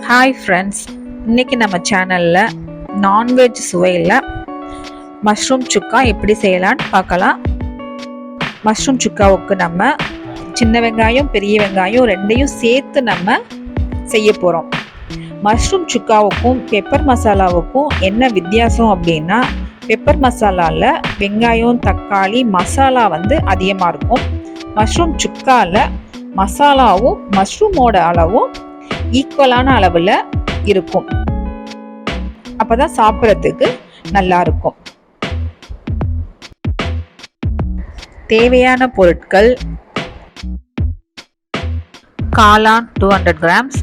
Hi friends, இன்றைக்கி நம்ம சேனலில் நான்வெஜ் சுவையில் மஷ்ரூம் சுக்கா எப்படி செய்யலான்னு பார்க்கலாம். மஷ்ரூம் சுக்காவுக்கு நம்ம சின்ன வெங்காயம் பெரிய வெங்காயம் ரெண்டையும் சேர்த்து நம்ம செய்ய போகிறோம். மஷ்ரூம் சுக்காவுக்கும் பெப்பர் மசாலாவுக்கும் என்ன வித்தியாசம் அப்படின்னா, பெப்பர் மசாலாவில் வெங்காயம் தக்காளி மசாலா அதிகமாக இருக்கும். மஷ்ரூம் சுக்காவில் மசாலாவும் மஷ்ரூமோட அளவும் ஈக்குவலான அளவில் இருக்கும். அப்பதான் சாப்பிட்றதுக்கு நல்லா இருக்கும். தேவையான பொருட்கள்: காளான் 200 கிராம்ஸ்,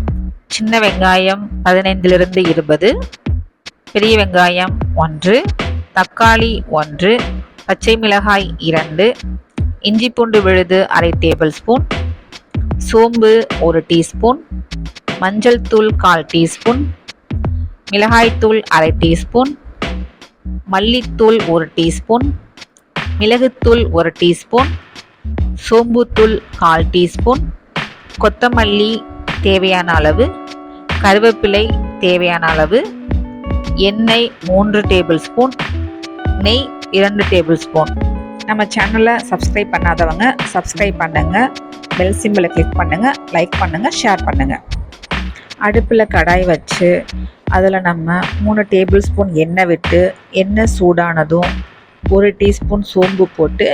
சின்ன வெங்காயம் 15 to 20, பெரிய வெங்காயம் 1, தக்காளி 1, பச்சை மிளகாய் 2, இஞ்சி பூண்டு விழுது 1/2 டேபிள்ஸ்பூன், சோம்பு 1 டீஸ்பூன், மஞ்சள் தூள் 1/4 டீஸ்பூன், மிளகாய் தூள் 1/2 டீஸ்பூன், மல்லித்தூள் 1 டீஸ்பூன், மிளகுத்தூள் 1 டீஸ்பூன், சோம்புத்தூள் 1/4 டீஸ்பூன், கொத்தமல்லி தேவையான அளவு, கருவேப்பிலை தேவையான அளவு, எண்ணெய் 3 டேபிள்ஸ்பூன், நெய் 2 டேபிள்ஸ்பூன். நம்ம சேனலை சப்ஸ்கிரைப் பண்ணாதவங்க சப்ஸ்கிரைப் பண்ணுங்கள், பெல் சிம்பிளை கிளிக் பண்ணுங்கள், லைக் பண்ணுங்கள், ஷேர் பண்ணுங்கள். அடுப்பில் கடாய் வச்சு அதில் நம்ம 3 டேபிள்ஸ்பூன் எண்ணெய் விட்டு எண்ணெய் சூடானதும் 1 டீஸ்பூன் சோம்பு போட்டு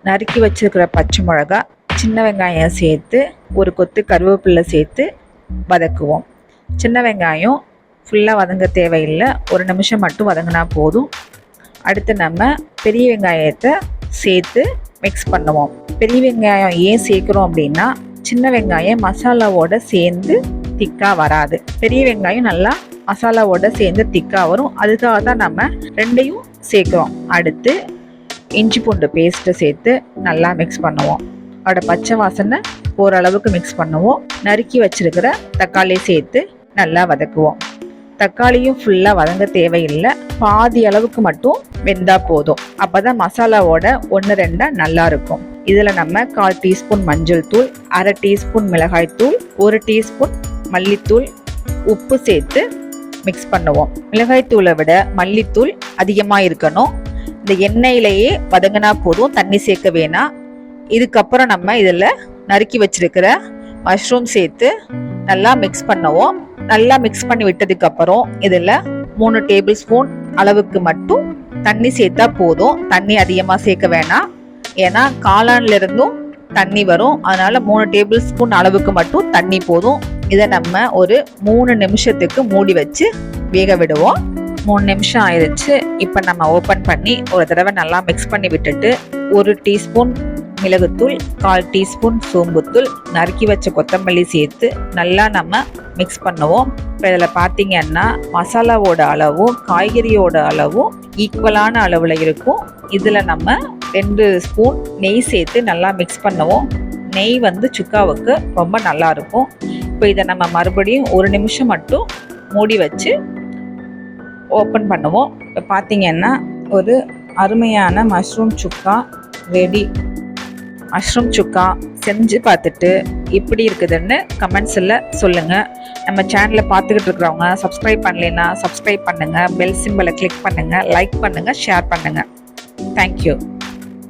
நறுக்கி வச்சுருக்கிற பச்சை மிளகா, சின்ன வெங்காயம் சேர்த்து 1 கொத்து கருவேப்பிலை சேர்த்து வதக்குவோம். சின்ன வெங்காயம் ஃபுல்லாக வதங்க தேவையில்லை, 1 நிமிஷம் மட்டும் வதங்கினா போதும். அடுத்து நம்ம பெரிய வெங்காயத்தை சேர்த்து மிக்ஸ் பண்ணுவோம். பெரிய வெங்காயம் ஏன் சேர்க்குறோம் அப்படின்னா, சின்ன வெங்காயம் மசாலாவோட சேர்ந்து திக்காக வராது. பெரிய வெங்காயம் நல்லா மசாலாவோட சேர்ந்து திக்காக வரும். அதுக்காக தான் நம்ம ரெண்டையும் சேர்க்குறோம். அடுத்து இஞ்சி பூண்டு பேஸ்ட்டை சேர்த்து நல்லா மிக்ஸ் பண்ணுவோம். அதோட பச்சை வாசனை போகிற அளவுக்கு மிக்ஸ் பண்ணுவோம். நறுக்கி வச்சிருக்கிற தக்காளியை சேர்த்து நல்லா வதக்குவோம். தக்காளியும் ஃபுல்லாக வதங்க தேவையில்லை, பாதி அளவுக்கு மட்டும் வெந்தா போதும். அப்போ தான் மசாலாவோட 1-2 நல்லா இருக்கும். இதில் நம்ம 1/4 டீஸ்பூன் மஞ்சள் தூள், 1/2 டீஸ்பூன் மிளகாய் தூள், 1 டீஸ்பூன் மல்லித்தூள், உப்பு சேர்த்து மிக்ஸ் பண்ணுவோம். மிளகாய் தூளை விட மல்லித்தூள் அதிகமாக இருக்கணும். இந்த எண்ணெயிலேயே வதங்கினா போதும், தண்ணி சேர்க்க வேணாம். இதுக்கப்புறம் நம்ம இதில் நறுக்கி வச்சிருக்கிற மஷ்ரூம் சேர்த்து நல்லா மிக்ஸ் பண்ணுவோம். நல்லா மிக்ஸ் பண்ணி விட்டதுக்கப்புறம் இதில் 3 டேபிள்ஸ்பூன் அளவுக்கு மட்டும் தண்ணி சேர்த்தா போதும். தண்ணி அதிகமாக சேர்க்க வேணாம், ஏன்னா காளான்லேருந்தும் தண்ணி வரும். அதனால் 3 டேபிள்ஸ்பூன் அளவுக்கு மட்டும் தண்ணி போதும். இதை நம்ம ஒரு 3 நிமிஷத்துக்கு மூடி வச்சு வேக விடுவோம். 3 நிமிஷம் ஆயிடுச்சு. இப்போ நம்ம ஓப்பன் பண்ணி ஒரு தடவை நல்லா மிக்ஸ் பண்ணி விட்டுட்டு 1 டீஸ்பூன் மிளகுத்தூள், 1/4 டீஸ்பூன் சோம்புத்தூள், நறுக்கி வச்ச கொத்தமல்லி சேர்த்து நல்லா நம்ம மிக்ஸ் பண்ணுவோம். இப்போ இதில் பார்த்தீங்கன்னா மசாலாவோட அளவும் காய்கறியோட அளவும் ஈக்குவலான அளவில் இருக்கும். இதில் நம்ம 2 ஸ்பூன் நெய் சேர்த்து நல்லா மிக்ஸ் பண்ணுவோம். நெய் சுக்காவுக்கு ரொம்ப நல்லா இருக்கும். இப்போ இதை நம்ம மறுபடியும் 1 நிமிஷம் மட்டும் மூடி வச்சு ஓப்பன் பண்ணுவோம். இப்போ பார்த்தீங்கன்னா ஒரு அருமையான மஷ்ரூம் சுக்கா ரெடி. மஷ்ரூம் சுக்கா செஞ்சு பார்த்துட்டு எப்படி இருக்குதுன்னு கமெண்ட்ஸில் சொல்லுங்கள். நம்ம சேனலை பார்த்துக்கிட்டு இருக்கிறவங்க சப்ஸ்கிரைப் பண்ணலைன்னா சப்ஸ்கிரைப் பண்ணுங்கள், பெல் சிம்பிளை கிளிக் பண்ணுங்கள், லைக் பண்ணுங்கள், ஷேர் பண்ணுங்கள். தேங்க்யூ.